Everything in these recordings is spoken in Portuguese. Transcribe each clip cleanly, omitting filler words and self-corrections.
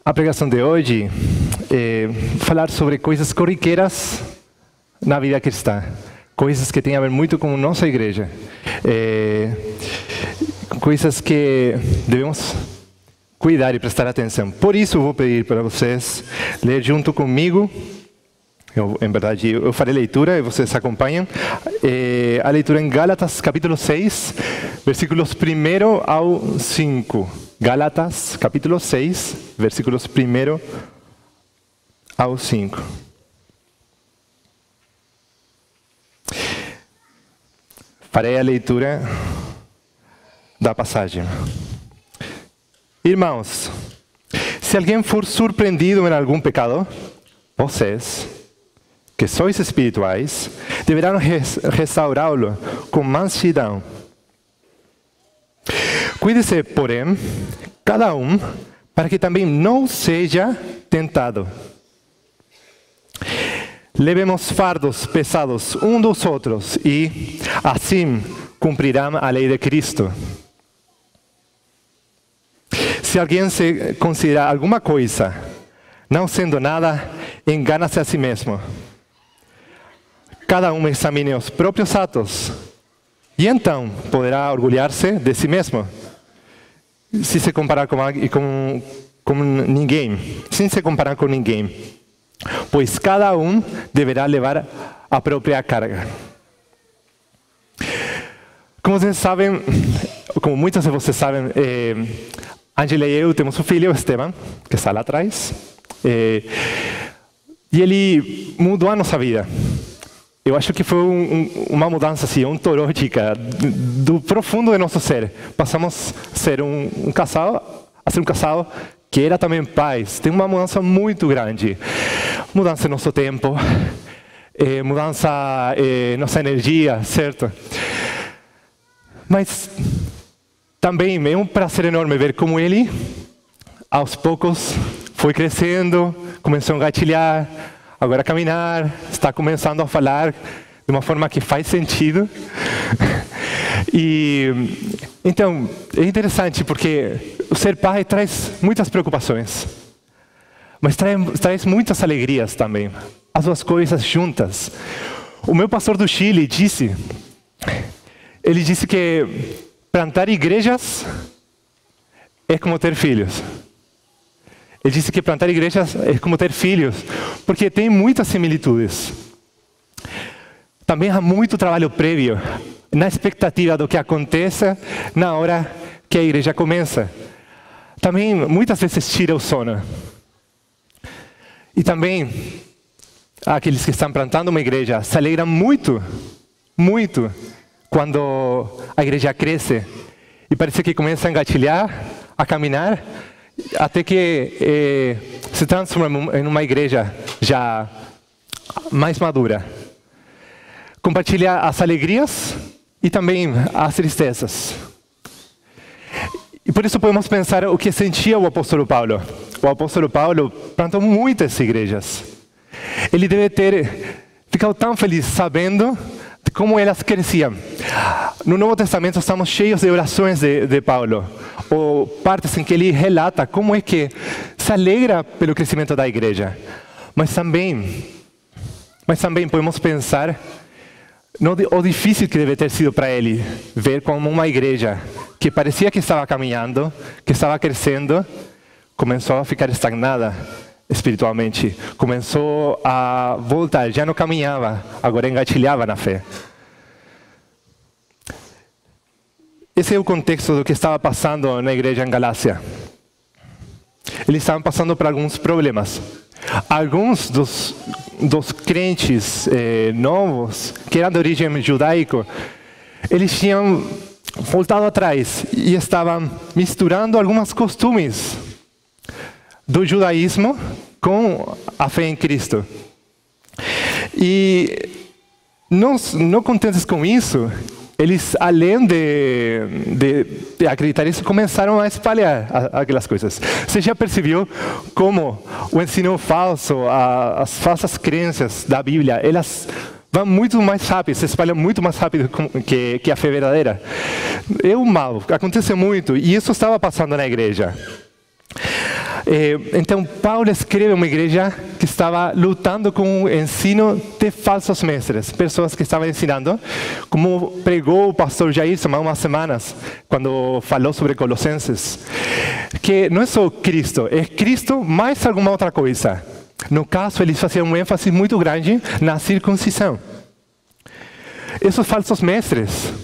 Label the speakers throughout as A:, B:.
A: A pregação de hoje é falar sobre coisas corriqueiras na vida cristã. Coisas que têm a ver muito com nossa igreja. Coisas que devemos cuidar e prestar atenção. Por isso, eu vou pedir para vocês ler junto comigo. Em verdade, eu farei leitura e vocês acompanham. A leitura em Gálatas, capítulo 6, versículos 1 ao 5. Gálatas, capítulo 6, versículos 1 ao 5. Farei a leitura da passagem. Irmãos, se alguém for surpreendido em algum pecado, vocês, que sois espirituais, deverão restaurá-lo com mansidão. Cuide-se, porém, cada um, para que também não seja tentado. Levemos fardos pesados uns dos outros e, assim, cumprirão a lei de Cristo. Se alguém se considera alguma coisa, não sendo nada, engana-se a si mesmo. Cada um examine os próprios atos e então poderá orgulhar-se de si mesmo. Se se comparar com ninguém, sem se comparar com ninguém, pois cada um deverá levar a própria carga. Como vocês sabem, como muitos de vocês sabem, Angela e eu temos um filho, Esteban, que está lá atrás, e ele mudou a nossa vida. Eu acho que foi uma mudança assim, ontológica, do profundo de nosso ser. Passamos a ser um casal, que era também pais. Tem uma mudança muito grande. Mudança em nosso tempo, mudança em nossa energia, certo? Mas também é um prazer enorme ver como ele, aos poucos, foi crescendo, começou a engatilhar, agora a caminhar, está começando a falar de uma forma que faz sentido. E então é interessante porque o ser pai traz muitas preocupações, mas traz muitas alegrias também. As duas coisas juntas. O meu pastor do Chile disse que plantar igrejas é como ter filhos. Ele disse que plantar igrejas é como ter filhos, porque tem muitas similitudes. Também há muito trabalho prévio, na expectativa do que aconteça na hora que a igreja começa. Também, muitas vezes, tira o sono. E também, aqueles que estão plantando uma igreja se alegram muito, muito, quando a igreja cresce e parece que começa a engatilhar, a caminhar, até que se transforma em uma igreja já mais madura. Compartilhar as alegrias e também as tristezas. E por isso podemos pensar o que sentia o apóstolo Paulo. O apóstolo Paulo plantou muitas igrejas. Ele deve ter ficado tão feliz sabendo de como elas cresciam. No Novo Testamento estamos cheios de orações de Paulo, ou partes em que ele relata como é que se alegra pelo crescimento da igreja. Mas também podemos pensar no difícil que deve ter sido para ele ver como uma igreja que parecia que estava caminhando, que estava crescendo, começou a ficar estagnada espiritualmente. Começou a voltar, já não caminhava, agora engatilhava na fé. Esse é o contexto do que estava passando na igreja em Galácia. Eles estavam passando por alguns problemas. Alguns dos crentes novos, que eram de origem judaica, eles tinham voltado atrás e estavam misturando alguns costumes do judaísmo com a fé em Cristo. E não contentes com isso, eles, além de acreditar nisso, começaram a espalhar aquelas coisas. Você já percebeu como o ensino falso, as falsas crenças da Bíblia, elas vão muito mais rápido, se espalham muito mais rápido que a fé verdadeira? É o mal, acontece muito, e isso estava passando na igreja. Então, Paulo escreve uma igreja que estava lutando com o ensino de falsos mestres, pessoas que estavam ensinando, como pregou o pastor Jair há umas semanas, quando falou sobre Colossenses, que não é só Cristo, é Cristo mais alguma outra coisa. No caso, eles faziam um ênfase muito grande na circuncisão. Esses falsos mestres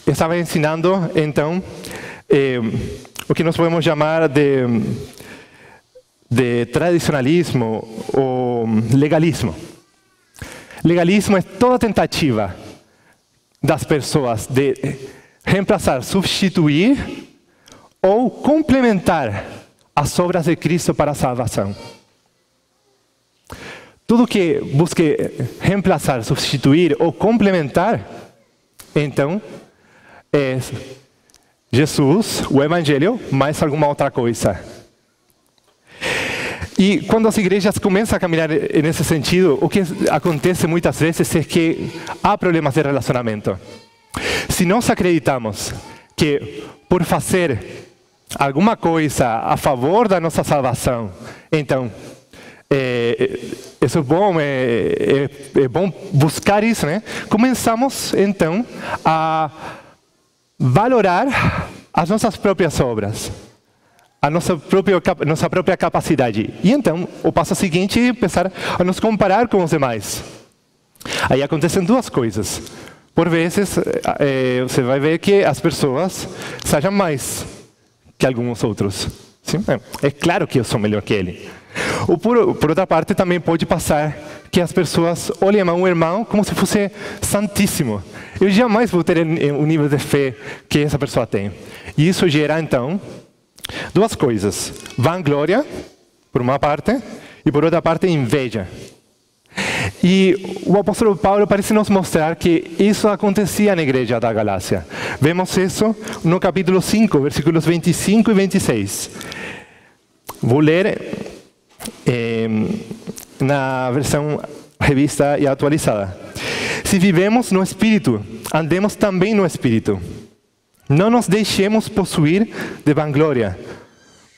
A: estavam ensinando, então, o que nós podemos chamar de tradicionalismo ou legalismo. Legalismo é toda tentativa das pessoas de reemplaçar, substituir ou complementar as obras de Cristo para a salvação. Tudo que busque reemplaçar, substituir ou complementar, então, é Jesus, o Evangelho, mais alguma outra coisa. E quando as igrejas começam a caminhar nesse sentido, o que acontece muitas vezes é que há problemas de relacionamento. Se nós acreditamos que por fazer alguma coisa a favor da nossa salvação, então, isso é bom, é bom buscar isso, né? Começamos, então, a valorar as nossas próprias obras, a nossa própria capacidade. E então, o passo seguinte é começar a nos comparar com os demais. Aí acontecem duas coisas. Por vezes, você vai ver que as pessoas sejam mais que alguns outros. Sim? É claro que eu sou melhor que ele. Ou por outra parte, também pode passar que as pessoas olhem a um irmão como se fosse santíssimo. Eu jamais vou ter o nível de fé que essa pessoa tem. E isso gera, então, duas coisas. Vanglória, por uma parte, e por outra parte, inveja. E o apóstolo Paulo parece nos mostrar que isso acontecia na igreja da Galácia. Vemos isso no capítulo 5, versículos 25 e 26. Vou ler na versão revista e atualizada. Se vivemos no Espírito, andemos também no Espírito. Não nos deixemos possuir de vanglória,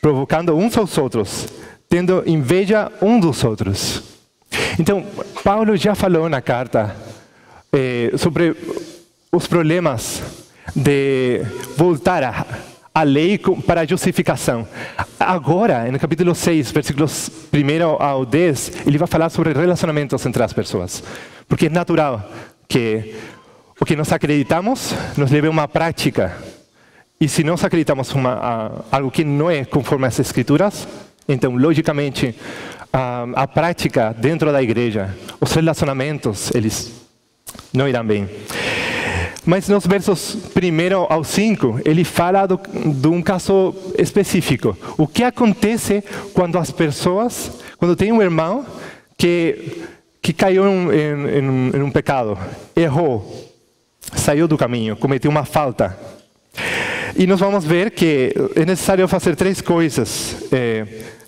A: provocando uns aos outros, tendo inveja uns dos outros. Então, Paulo já falou na carta sobre os problemas de voltar a lei para a justificação. Agora, no capítulo 6, versículos 1 ao 10, ele vai falar sobre relacionamentos entre as pessoas. Porque é natural que o que nós acreditamos nos leve a uma prática. E se nós acreditamos algo que não é conforme às Escrituras, então, logicamente, a prática dentro da igreja, os relacionamentos, eles não irão bem. Mas nos versos 1 ao 5, ele fala de um caso específico. O que acontece quando as pessoas, quando tem um irmão que caiu em um pecado, errou, saiu do caminho, cometeu uma falta. E nós vamos ver que é necessário fazer três coisas.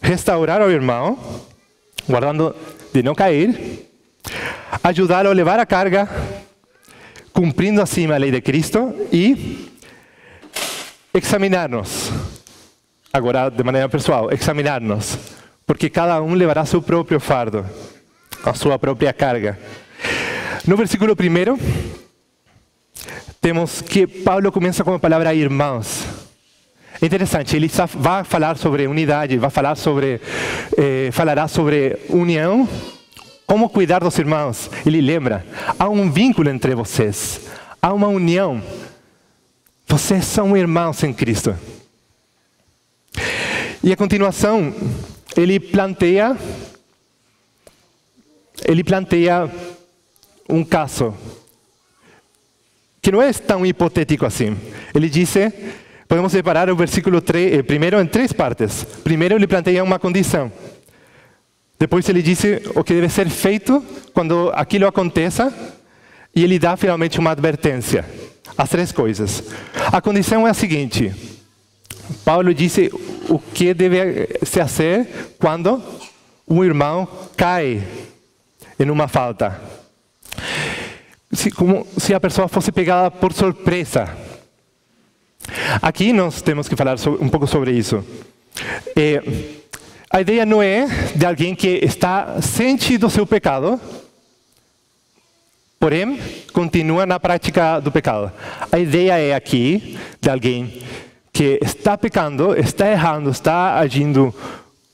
A: Restaurar o irmão, guardando de não cair, ajudá-lo a levar a carga, cumprindo assim a lei de Cristo, e examinar-nos. Agora, de maneira pessoal, examinar-nos. Porque cada um levará seu próprio fardo, a sua própria carga. No versículo 1, temos que Paulo começa com a palavra irmãos. É interessante, ele vai falar sobre unidade, falará sobre união, como cuidar dos irmãos. Ele lembra, há um vínculo entre vocês, há uma união. Vocês são irmãos em Cristo. E a continuação, ele planteia um caso que não é tão hipotético assim. Ele disse, podemos separar o versículo 3, primeiro em três partes. Primeiro ele planteia uma condição. Depois ele disse o que deve ser feito quando aquilo aconteça. E ele dá finalmente uma advertência. As três coisas. A condição é a seguinte. Paulo disse o que deve se fazer quando um irmão cai em uma falta. Como se a pessoa fosse pegada por surpresa. Aqui nós temos que falar um pouco sobre isso. a ideia não é de alguém que está ciente do seu pecado, porém continua na prática do pecado. A ideia é aqui de alguém que está pecando, está errando, está agindo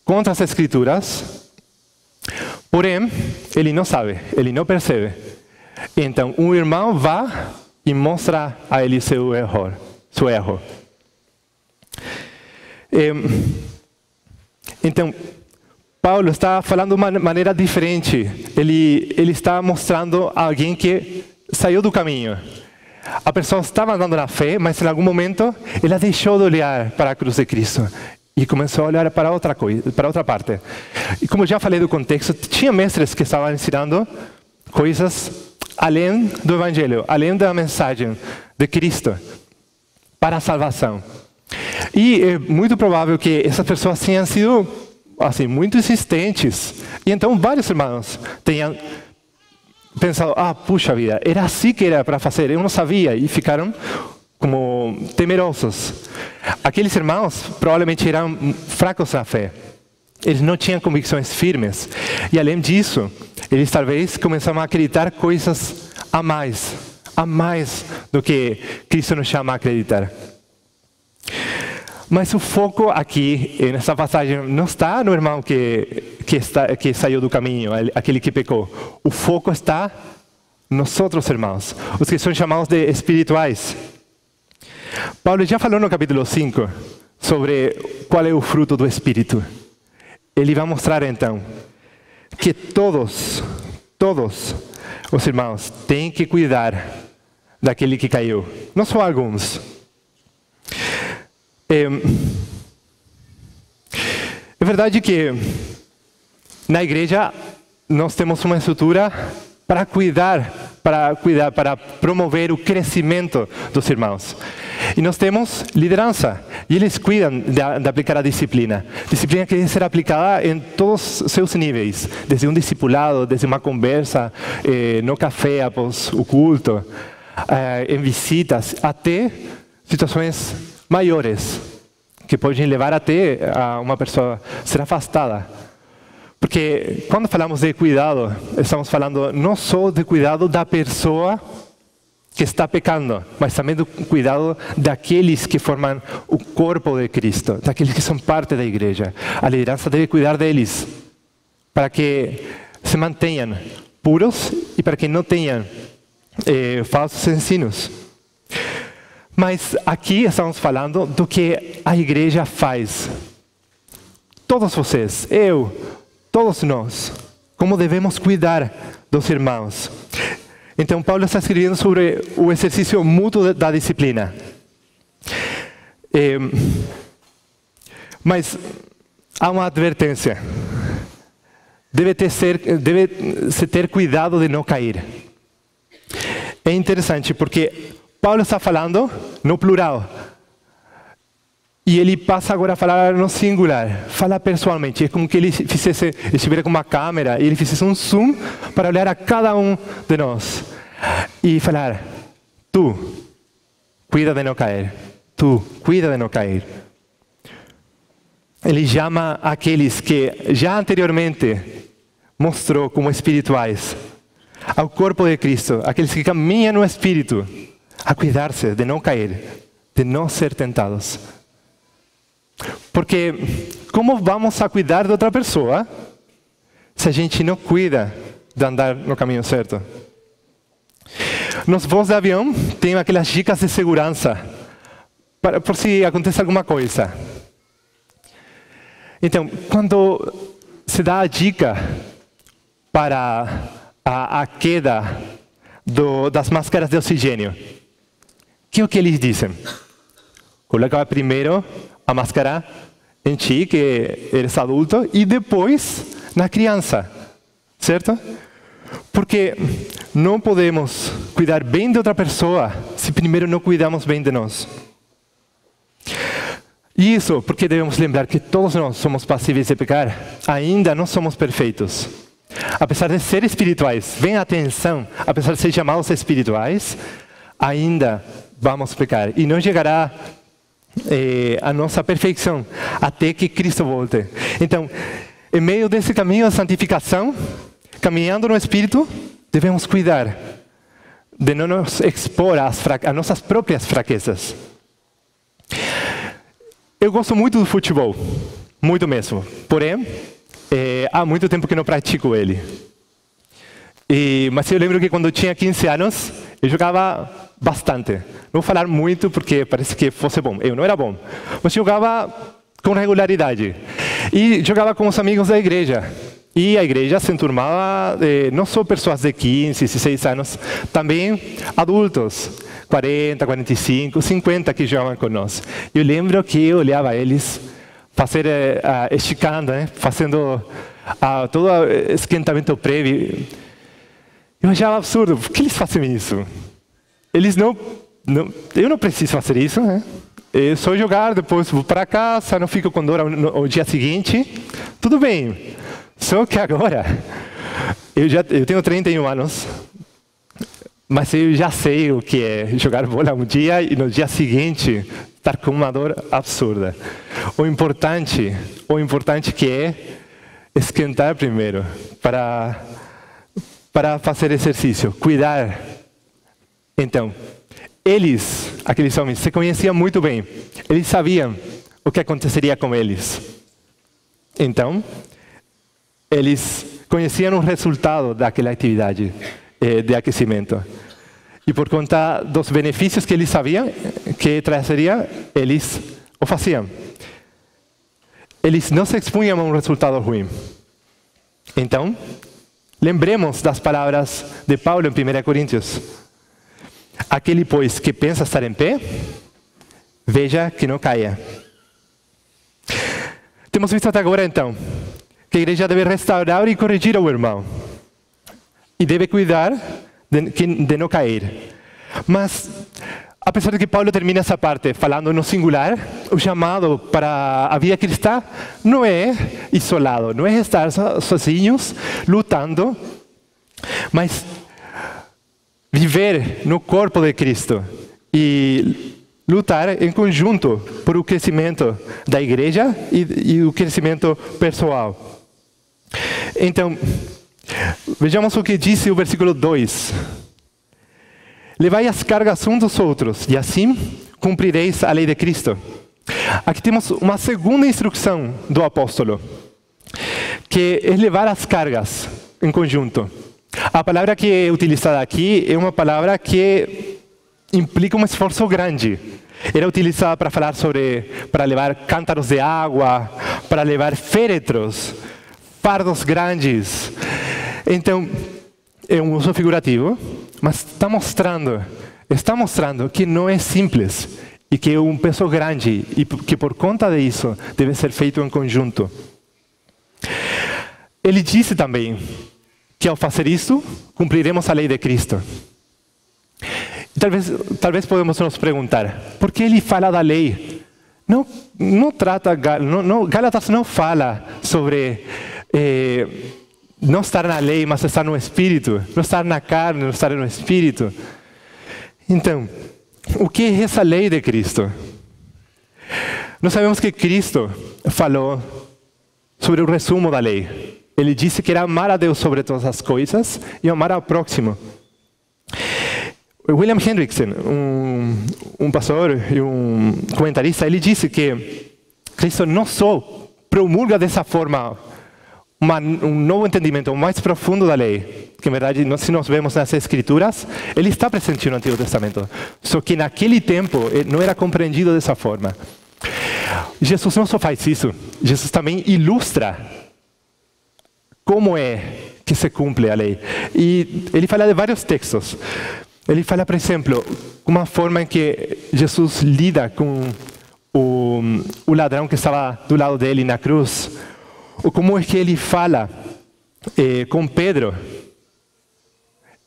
A: contra as Escrituras, porém ele não sabe, ele não percebe. Então um irmão vai e mostra a ele seu erro. Então, Paulo está falando de uma maneira diferente. Ele está mostrando a alguém que saiu do caminho. A pessoa estava andando na fé, mas em algum momento ela deixou de olhar para a cruz de Cristo e começou a olhar para outra coisa, para outra parte. E como já falei do contexto, tinha mestres que estavam ensinando coisas além do Evangelho, além da mensagem de Cristo para a salvação. E é muito provável que essas pessoas tenham sido assim, muito insistentes. E então vários irmãos tenham pensado, puxa vida, era assim que era para fazer, eu não sabia. E ficaram como temerosos. Aqueles irmãos provavelmente eram fracos na fé. Eles não tinham convicções firmes. E além disso, eles talvez começaram a acreditar coisas a mais do que Cristo nos chama a acreditar. Mas o foco aqui, nessa passagem, não está no irmão que saiu do caminho, aquele que pecou. O foco está nos outros irmãos, os que são chamados de espirituais. Paulo já falou no capítulo 5 sobre qual é o fruto do Espírito. Ele vai mostrar então que todos os irmãos têm que cuidar daquele que caiu, não só alguns. É verdade que na igreja nós temos uma estrutura para para promover o crescimento dos irmãos. E nós temos liderança, e eles cuidam de aplicar a disciplina. Disciplina que deve ser aplicada em todos os seus níveis, desde um discipulado, desde uma conversa no café após o culto, em visitas, até situações maiores, que podem levar até a uma pessoa ser afastada. Porque quando falamos de cuidado, estamos falando não só de cuidado da pessoa que está pecando, mas também do cuidado daqueles que formam o corpo de Cristo, daqueles que são parte da igreja. A liderança deve cuidar deles, para que se mantenham puros e para que não tenham falsos ensinos. Mas aqui estamos falando do que a igreja faz. Todos vocês, eu, todos nós, como devemos cuidar dos irmãos. Então Paulo está escrevendo sobre o exercício mútuo da disciplina. Mas há uma advertência. Deve-se ter cuidado de não cair. É interessante porque Paulo está falando no plural. E ele passa agora a falar no singular. Fala pessoalmente. É como que ele estivesse com uma câmera e ele fizesse um zoom para olhar a cada um de nós. E falar, tu, cuida de não cair. Tu, cuida de não cair. Ele chama aqueles que já anteriormente mostrou como espirituais ao corpo de Cristo, aqueles que caminham no Espírito, a cuidar-se de não cair, de não ser tentados. Porque como vamos a cuidar de outra pessoa se a gente não cuida de andar no caminho certo? Nos voos de avião tem aquelas dicas de segurança, por se acontecer alguma coisa. Então, quando se dá a dica para a queda das máscaras de oxigênio, que é o que eles dizem? Coloca primeiro a máscara em ti, que eres adulto, e depois na criança, certo? Porque não podemos cuidar bem de outra pessoa se primeiro não cuidamos bem de nós. E isso porque devemos lembrar que todos nós somos passíveis de pecar, ainda não somos perfeitos. Apesar de ser espirituais, venha atenção, apesar de ser chamados espirituais, ainda vamos pecar. E não chegará a nossa perfeição, até que Cristo volte. Então, em meio desse caminho de santificação, caminhando no Espírito, devemos cuidar de não nos expor às nossas próprias fraquezas. Eu gosto muito do futebol, muito mesmo. Porém, há muito tempo que não pratico ele. Mas eu lembro que quando eu tinha 15 anos, eu jogava bastante. Não vou falar muito porque parece que fosse bom. Eu não era bom. Mas jogava com regularidade. E jogava com os amigos da igreja. E a igreja se enturmava não só pessoas de 15, 16 anos, também adultos, 40, 45, 50 que jogavam conosco. Eu lembro que eu olhava eles fazer, esticando, fazendo todo o esquentamento prévio. Eu achava absurdo. Por que eles fazem isso? Eles não, eu não preciso fazer isso, né? É só jogar, depois vou para casa, não fico com dor no dia seguinte. Tudo bem. Só que agora, eu tenho 31 anos, mas eu já sei o que é jogar bola um dia e no dia seguinte estar com uma dor absurda. O importante que é esquentar primeiro para fazer exercício, cuidar. Então, aqueles homens, se conheciam muito bem. Eles sabiam o que aconteceria com eles. Então, eles conheciam o resultado daquela atividade de aquecimento. E por conta dos benefícios que eles sabiam que trazeria, eles o faziam. Eles não se expunham a um resultado ruim. Então, lembremos das palavras de Paulo em 1 Coríntios. Aquele, pois, que pensa estar em pé, veja que não caia. Temos visto até agora, então, que a igreja deve restaurar e corrigir o irmão. E deve cuidar de não cair. Mas, apesar de que Paulo termina essa parte falando no singular, o chamado para a vida cristã não é isolado, não é estar sozinhos, lutando, mas viver no corpo de Cristo e lutar em conjunto por o crescimento da igreja e o crescimento pessoal. Então, vejamos o que diz o versículo 2. Levai as cargas uns dos outros, e assim cumprireis a lei de Cristo. Aqui temos uma segunda instrução do apóstolo, que é levar as cargas em conjunto. A palavra que é utilizada aqui é uma palavra que implica um esforço grande. Era utilizada para falar para levar cântaros de água, para levar féretros, fardos grandes. Então, é um uso figurativo, mas está mostrando que não é simples e que é um peso grande e que por conta disso deve ser feito em conjunto. Ele disse também que ao fazer isso, cumpriremos a lei de Cristo. Talvez podemos nos perguntar, por que ele fala da lei? Gálatas não fala sobre não estar na lei, mas estar no Espírito. Não estar na carne, não estar no Espírito. Então, o que é essa lei de Cristo? Nós sabemos que Cristo falou sobre o resumo da lei. Ele disse que era amar a Deus sobre todas as coisas e amar ao próximo. William Hendrickson, um pastor e um comentarista, ele disse que Cristo não só promulga dessa forma um novo entendimento mais profundo da lei, que, na verdade, se nós vemos nas Escrituras, ele está presente no Antigo Testamento. Só que naquele tempo não era compreendido dessa forma. Jesus não só faz isso, Jesus também ilustra como é que se cumpre a lei. E ele fala de vários textos. Ele fala, por exemplo, uma forma em que Jesus lida com o ladrão que estava do lado dele na cruz. Ou como é que ele fala com Pedro,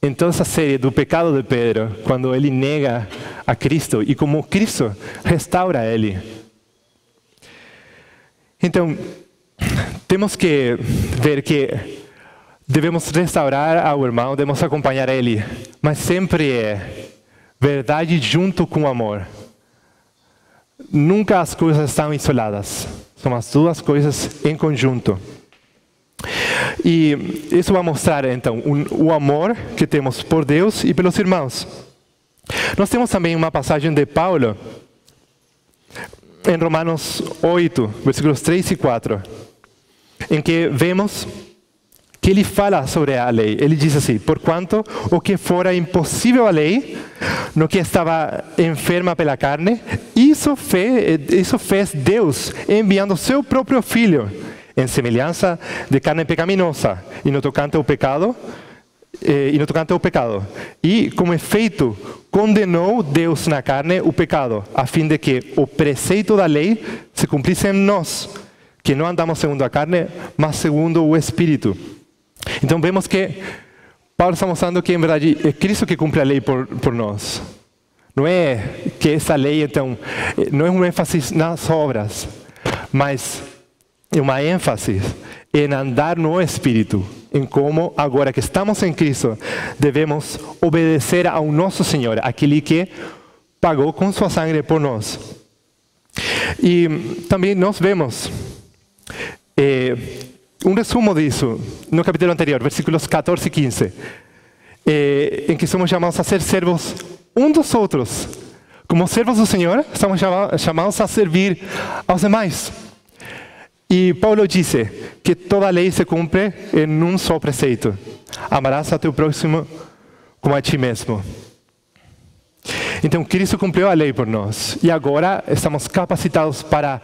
A: em toda essa série do pecado de Pedro, quando ele nega a Cristo e como Cristo restaura ele. Então, temos que ver que devemos restaurar ao irmão, devemos acompanhar ele, mas sempre é verdade junto com amor. nunca as coisas estão isoladas. São as duas coisas em conjunto. E isso vai mostrar, então, o amor que temos por Deus e pelos irmãos. Nós temos também uma passagem de Paulo, em Romanos 8, versículos 3 e 4, em que vemos que ele fala sobre a lei. Ele diz assim: porquanto o que fora impossível à lei, no que estava enferma pela carne, isso fez Deus, enviando seu próprio Filho, em semelhança de carne pecaminosa, e no tocante ao pecado, e como efeito, condenou Deus na carne o pecado, a fim de que o preceito da lei se cumprisse em nós, que não andamos segundo a carne, mas segundo o Espírito. Então vemos que Paulo está mostrando que, em verdade, é Cristo que cumpre a lei por nós. Não é que essa lei, então, não é um ênfase nas obras, mas é uma ênfase em andar no Espírito, em como, agora que estamos em Cristo, devemos obedecer ao nosso Senhor, aquele que pagou com sua sangue por nós. E também nós vemos um resumo disso no capítulo anterior, versículos 14 e 15, em que somos chamados a ser servos uns dos outros. Como servos do Senhor, estamos chamados a servir aos demais. E Paulo disse que toda a lei se cumpre em um só preceito: amarás a teu próximo como a ti mesmo. Então Cristo cumpriu a lei por nós, e agora estamos capacitados para,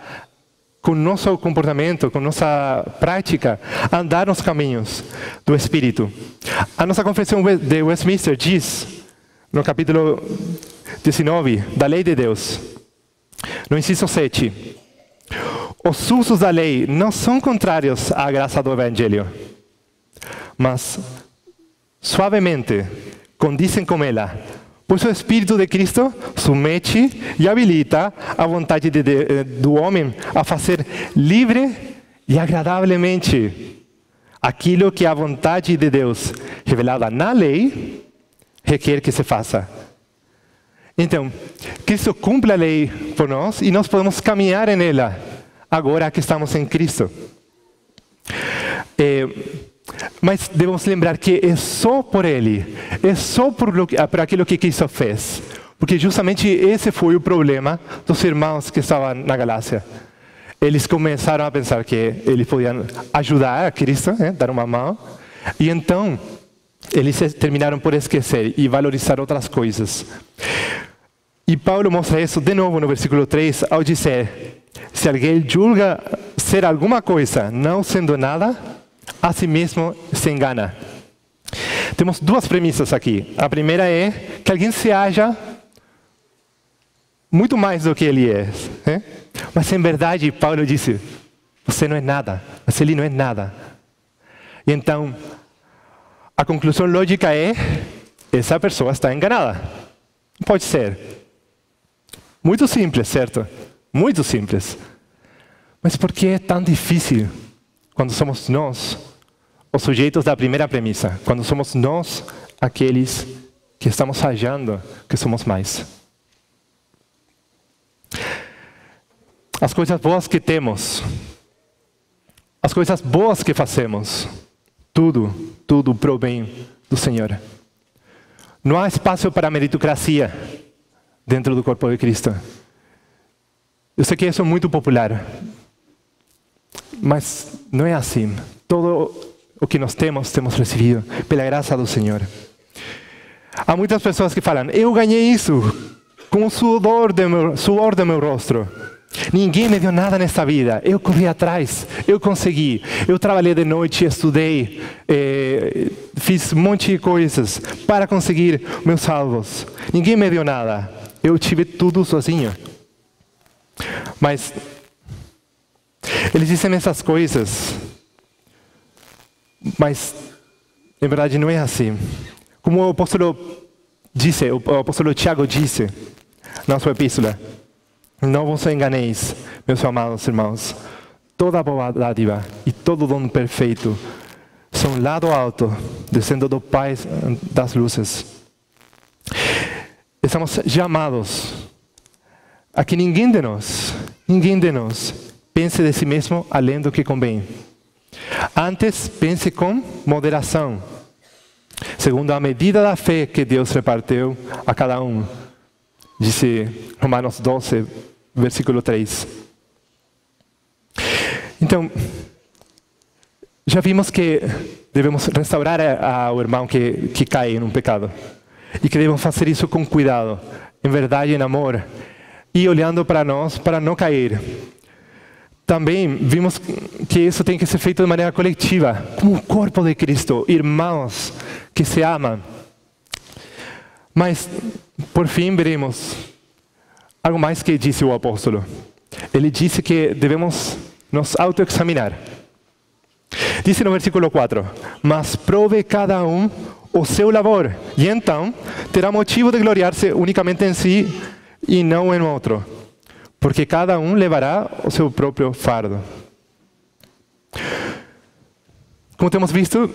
A: com nosso comportamento, com nossa prática, andar nos caminhos do Espírito. A nossa confissão de Westminster diz, no capítulo 19, da lei de Deus, no inciso 7, os usos da lei não são contrários à graça do Evangelho, mas suavemente condizem com ela, pois o Espírito de Cristo submete e habilita a vontade do homem a fazer livre e agradavelmente aquilo que a vontade de Deus, revelada na lei, requer que se faça. Então, Cristo cumpre a lei por nós e nós podemos caminhar nela, agora que estamos em Cristo. Mas devemos lembrar que é só por Ele, é só por aquilo que Cristo fez. Porque justamente esse foi o problema dos irmãos que estavam na Galácia. Eles começaram a pensar que eles podiam ajudar a Cristo, dar uma mão. E então, eles terminaram por esquecer e valorizar outras coisas. E Paulo mostra isso de novo no versículo 3, ao dizer: se alguém julga ser alguma coisa, não sendo nada, a si mesmo se engana. Temos duas premissas aqui. A primeira é que alguém se acha muito mais do que ele é. Mas em verdade, Paulo disse: você não é nada, mas ele não é nada. E então, a conclusão lógica é: essa pessoa está enganada. Pode ser. Muito simples, certo? Muito simples. Mas por que é tão difícil quando somos nós os sujeitos da primeira premissa? Quando somos nós aqueles que estamos achando que somos mais? As coisas boas que temos, as coisas boas que fazemos, tudo provém do Senhor. Não há espaço para meritocracia dentro do corpo de Cristo. Eu sei que isso é muito popular, mas não é assim. Todo o que nós temos recebido pela graça do Senhor. Há muitas pessoas que falam: eu ganhei isso com o suor do meu rosto. Ninguém me deu nada nesta vida. Eu corri atrás, eu consegui. Eu trabalhei de noite, estudei, fiz um monte de coisas para conseguir meus salvos. Ninguém me deu nada. Eu tive tudo sozinho. Mas eles dizem essas coisas, mas em verdade não é assim. Como o apóstolo Tiago disse na sua epístola: não vos enganeis, meus amados irmãos, toda boa dádiva e todo dom perfeito são lá do alto, descendo do Pai das luzes. Estamos chamados a que ninguém de nós, pense de si mesmo além do que convém. Antes, pense com moderação, segundo a medida da fé que Deus repartiu a cada um. Dice Romanos 12, versículo 3. Então, já vimos que devemos restaurar ao irmão que cai em um pecado. E que devemos fazer isso com cuidado, em verdade e em amor. E olhando para nós, para não cair. Também vimos que isso tem que ser feito de maneira coletiva, como o corpo de Cristo, irmãos que se amam. Mas, por fim, veremos algo mais que disse o apóstolo. Ele disse que devemos nos autoexaminar. Disse no versículo 4, mas prove cada um o seu labor, e então terá motivo de gloriar-se unicamente em si e não em outro, porque cada um levará o seu próprio fardo. Como temos visto,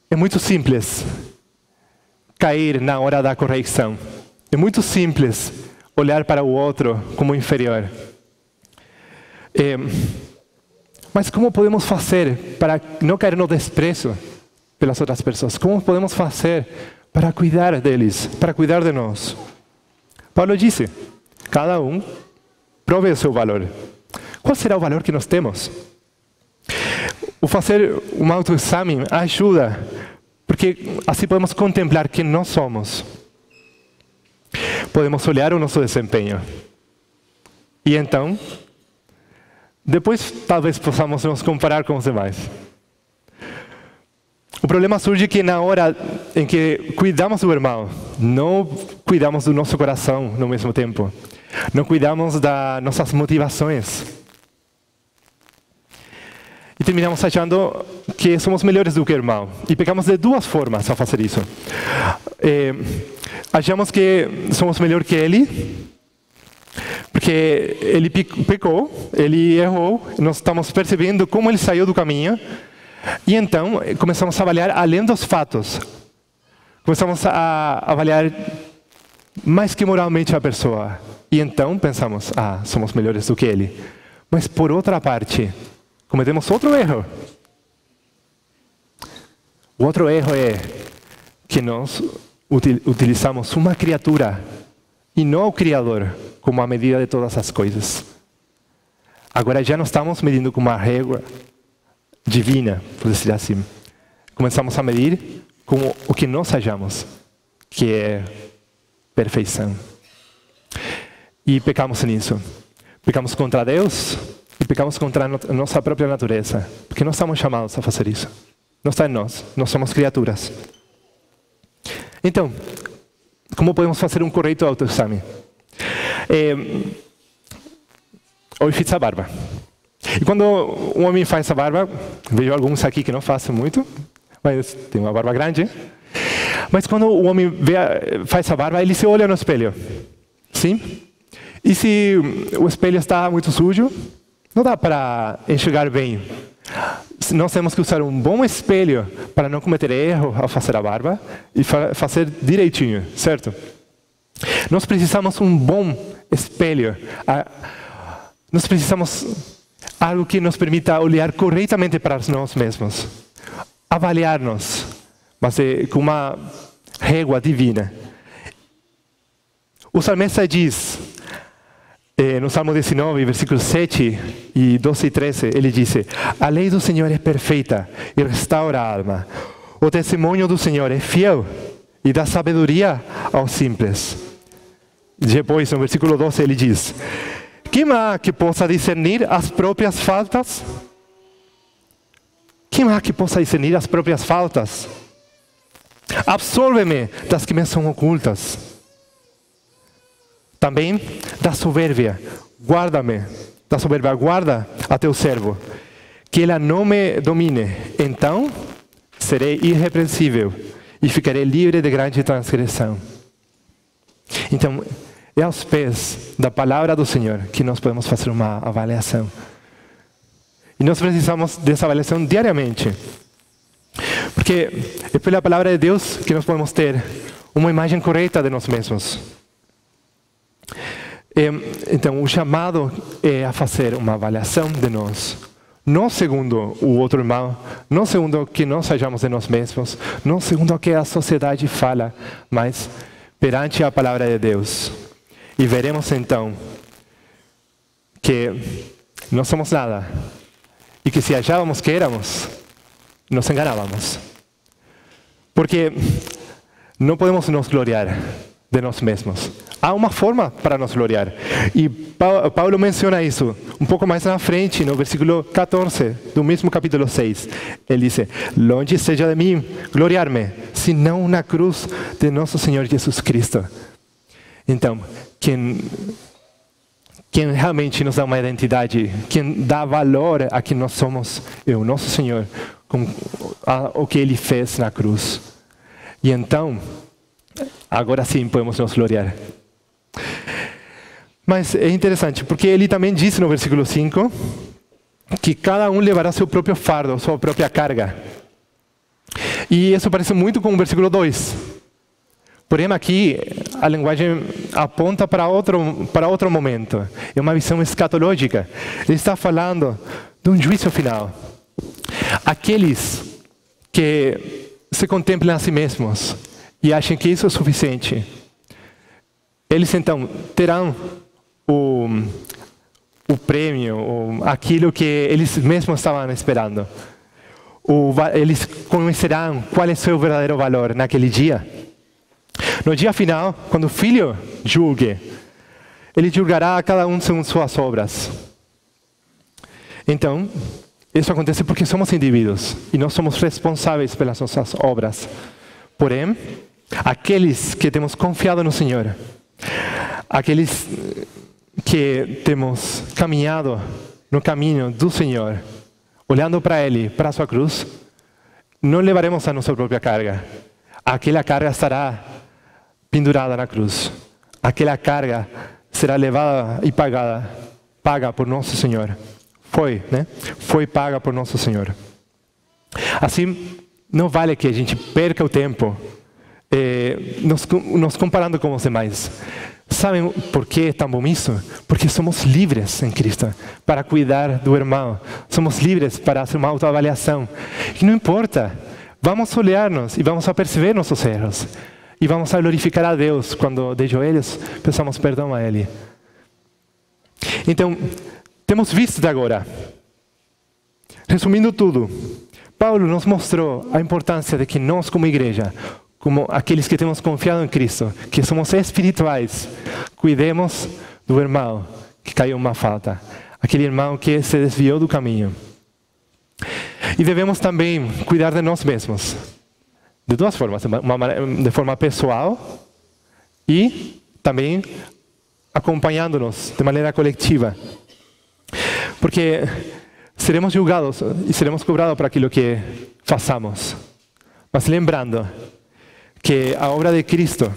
A: é muito simples cair na hora da correção. É muito simples olhar para o outro como inferior. Mas como podemos fazer para não cair no desprezo pelas outras pessoas? Como podemos fazer para cuidar deles, para cuidar de nós? Paulo disse, cada um prove o seu valor. Qual será o valor que nós temos? O fazer um autoexame ajuda, porque assim podemos contemplar quem nós somos. Podemos olhar o nosso desempenho. E então, depois talvez possamos nos comparar com os demais. O problema surge que na hora em que cuidamos do irmão, não cuidamos do nosso coração no mesmo tempo. Não cuidamos das nossas motivações. E terminamos achando que somos melhores do que o irmão. E pecamos de duas formas ao fazer isso. Achamos que somos melhor que ele, porque ele pecou, ele errou, nós estamos percebendo como ele saiu do caminho, e então começamos a avaliar além dos fatos. Começamos a avaliar mais que moralmente a pessoa. E então pensamos, somos melhores do que ele. Mas por outra parte, cometemos outro erro. O outro erro é que nós utilizamos uma criatura e não o Criador como a medida de todas as coisas. Agora já não estamos medindo com uma régua divina, por dizer assim. Começamos a medir com o que nós achamos que é perfeição. E pecamos nisso. Pecamos contra Deus e pecamos contra a nossa própria natureza. Porque não estamos chamados a fazer isso. Não está em nós. Nós somos criaturas. Então, como podemos fazer um correto autoexame? Hoje fiz a barba. E quando um homem faz a barba, vejo alguns aqui que não fazem muito, mas tem uma barba grande. Mas quando o homem faz a barba, ele se olha no espelho. Sim? E se o espelho está muito sujo, não dá para enxergar bem. Nós temos que usar um bom espelho para não cometer erro ao fazer a barba e fazer direitinho, certo? Nós precisamos um bom espelho. Nós precisamos algo que nos permita olhar corretamente para nós mesmos, avaliar-nos, mas com uma régua divina. O salmista diz, no Salmo 19, versículos 7 e 12 e 13, ele diz: a lei do Senhor é perfeita e restaura a alma. O testemunho do Senhor é fiel e dá sabedoria aos simples. Depois, no versículo 12, ele diz: quem há que possa discernir as próprias faltas? Quem há que possa discernir as próprias faltas? Absolve-me das que me são ocultas. Também da soberbia, guarda-me. Da soberbia, guarda a teu servo, que ela não me domine. Então, serei irrepreensível e ficarei livre de grande transgressão. Então, é aos pés da palavra do Senhor que nós podemos fazer uma avaliação. E nós precisamos dessa avaliação diariamente. Porque é pela palavra de Deus que nós podemos ter uma imagem correta de nós mesmos. Então, o chamado é a fazer uma avaliação de nós. Não segundo o outro irmão, não segundo o que nós achamos de nós mesmos, não segundo o que a sociedade fala, mas perante a palavra de Deus. E veremos então que não somos nada. E que se achávamos que éramos, nos enganávamos. Porque não podemos nos gloriar de nós mesmos. Há uma forma para nos gloriar. E Paulo menciona isso um pouco mais na frente, no versículo 14 do mesmo capítulo 6. Ele diz: longe seja de mim gloriar-me, senão na cruz de nosso Senhor Jesus Cristo. Então, quem realmente nos dá uma identidade, quem dá valor a quem nós somos, é o nosso Senhor, com o que Ele fez na cruz. E então, agora sim podemos nos gloriar. Mas é interessante, porque Ele também disse no versículo 5, que cada um levará seu próprio fardo, sua própria carga. E isso parece muito com o versículo 2. Porém, aqui a linguagem aponta para outro momento. É uma visão escatológica. Ele está falando de um juízo final. Aqueles que se contemplam a si mesmos e acham que isso é suficiente, eles então terão o prêmio, aquilo que eles mesmos estavam esperando. Eles conhecerão qual é o seu verdadeiro valor naquele dia. No dia final, quando o Filho julgue, Ele julgará a cada um segundo suas obras. Então, isso acontece porque somos indivíduos e nós somos responsáveis pelas nossas obras. Porém, aqueles que temos confiado no Senhor, aqueles que temos caminhado no caminho do Senhor, olhando para Ele, para a sua cruz, não levaremos a nossa própria carga. Aquela carga estará pendurada na cruz. Aquela carga será levada e paga por nosso Senhor. Foi paga por nosso Senhor. Assim, não vale que a gente perca o tempo nos comparando com os demais. Sabem por que é tão bom isso? Porque somos livres em Cristo para cuidar do irmão. Somos livres para fazer uma autoavaliação. E não importa, vamos olhar-nos e vamos a perceber nossos erros. E vamos a glorificar a Deus quando de joelhos peçamos perdão a Ele. Então, temos visto de agora. Resumindo tudo, Paulo nos mostrou a importância de que nós como igreja, como aqueles que temos confiado em Cristo, que somos espirituais, cuidemos do irmão que caiu uma falta, aquele irmão que se desviou do caminho. E devemos também cuidar de nós mesmos, de duas formas, de forma pessoal e também acompanhando-nos de maneira coletiva. Porque seremos julgados e seremos cobrados por aquilo que façamos. Mas lembrando que a obra de Cristo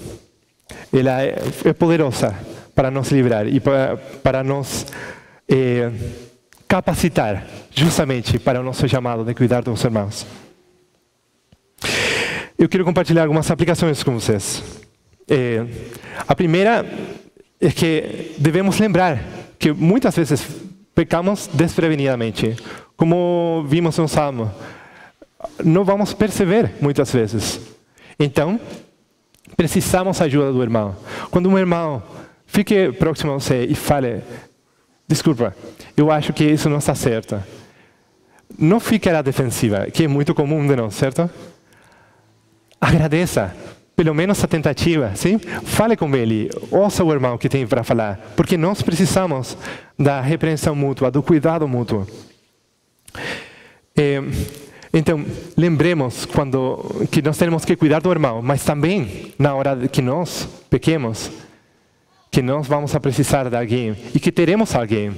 A: ela é poderosa para nos livrar e para nos capacitar justamente para o nosso chamado de cuidar dos irmãos. Eu quero compartilhar algumas aplicações com vocês. A primeira é que devemos lembrar que muitas vezes pecamos desprevenidamente. Como vimos no Salmo, não vamos perceber muitas vezes. Então, precisamos da ajuda do irmão. Quando um irmão fique próximo a você e fale: desculpa, eu acho que isso não está certo. Não fique à defensiva, que é muito comum de nós, certo? Agradeça, pelo menos a tentativa, sim? Fale com ele, ouça o irmão que tem para falar, porque nós precisamos da repreensão mútua, do cuidado mútuo. Então, lembremos que nós temos que cuidar do irmão, mas também na hora que nós pequemos, que nós vamos a precisar de alguém e que teremos alguém.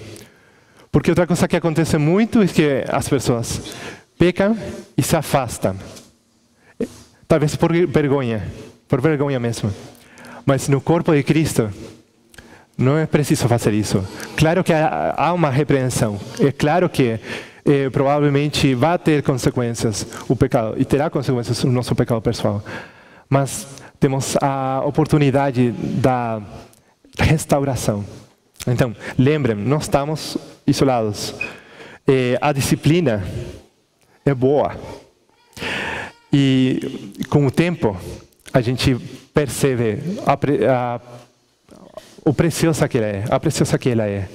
A: Porque outra coisa que acontece muito é que as pessoas pecam e se afastam. Talvez por vergonha mesmo. Mas no corpo de Cristo, não é preciso fazer isso. Claro que há uma repreensão. É claro que provavelmente vai ter consequências o pecado. E terá consequências o nosso pecado pessoal. Mas temos a oportunidade da restauração. Então, lembrem, não estamos isolados. A disciplina é boa. E com o tempo, a gente percebe o preciosa que ela é, a preciosa que ela é.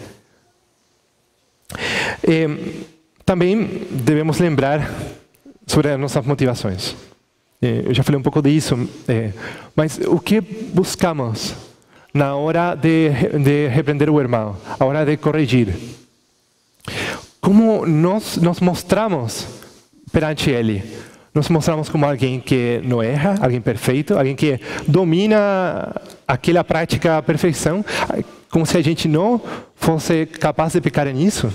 A: Também devemos lembrar sobre as nossas motivações. Eu já falei um pouco disso, mas o que buscamos na hora de repreender o irmão, a hora de corrigir? Como nos mostramos perante ele? Nos mostramos como alguém que não erra, alguém perfeito, alguém que domina aquela prática à perfeição, como se a gente não fosse capaz de pecar nisso?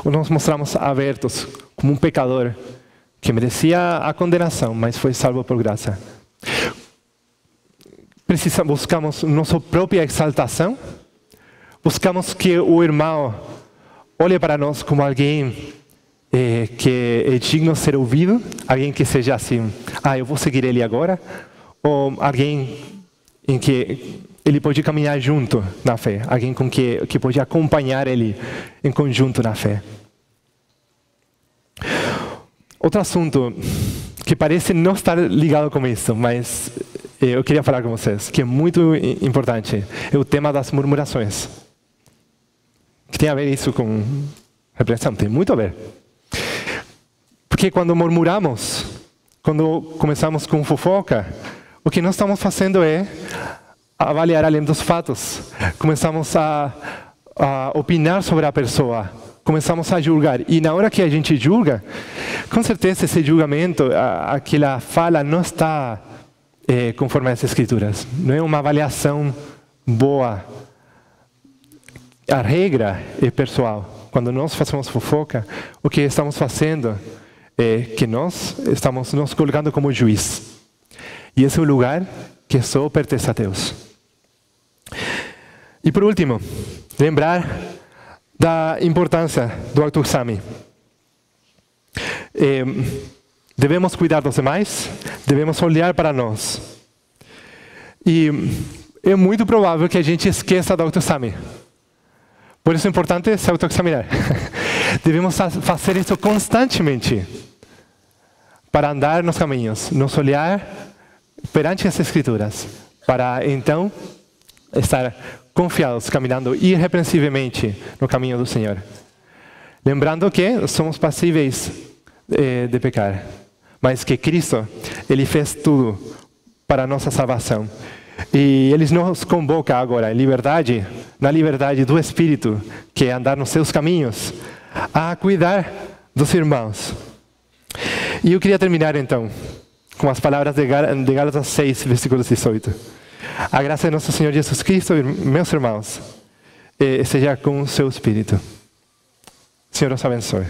A: Ou nos mostramos abertos, como um pecador que merecia a condenação, mas foi salvo por graça? Buscamos nossa própria exaltação? Buscamos que o irmão olhe para nós como alguém que é digno de ser ouvido? Alguém que seja assim, eu vou seguir ele agora? Ou alguém em que ele pode caminhar junto na fé? Alguém com que pode acompanhar ele em conjunto na fé? Outro assunto que parece não estar ligado com isso, mas eu queria falar com vocês, que é muito importante, é o tema das murmurações. Que tem a ver isso com repreensão? Tem muito a ver. Porque quando murmuramos, quando começamos com fofoca, o que nós estamos fazendo é avaliar além dos fatos. Começamos a opinar sobre a pessoa. Começamos a julgar. E na hora que a gente julga, com certeza esse julgamento, aquela fala não está conforme as Escrituras. Não é uma avaliação boa. A regra é pessoal. Quando nós fazemos fofoca, o que estamos fazendo é que nós estamos nos colocando como juiz. E esse é um lugar que só pertence a Deus. E por último, lembrar da importância do autoexame. Devemos cuidar dos demais, devemos olhar para nós. E é muito provável que a gente esqueça do autoexame. Por isso é importante se autoexaminar. Devemos fazer isso constantemente para andar nos caminhos, nos olhar perante as Escrituras, para então estar confiados, caminhando irrepreensivelmente no caminho do Senhor. Lembrando que somos passíveis de pecar, mas que Cristo, Ele fez tudo para a nossa salvação. E Ele nos convoca agora, em liberdade, na liberdade do Espírito, que é andar nos seus caminhos, a cuidar dos irmãos. E eu queria terminar então com as palavras de Gálatas 6, versículo 18. A graça de nosso Senhor Jesus Cristo, meus irmãos, seja com o seu Espírito. Senhor os abençoe.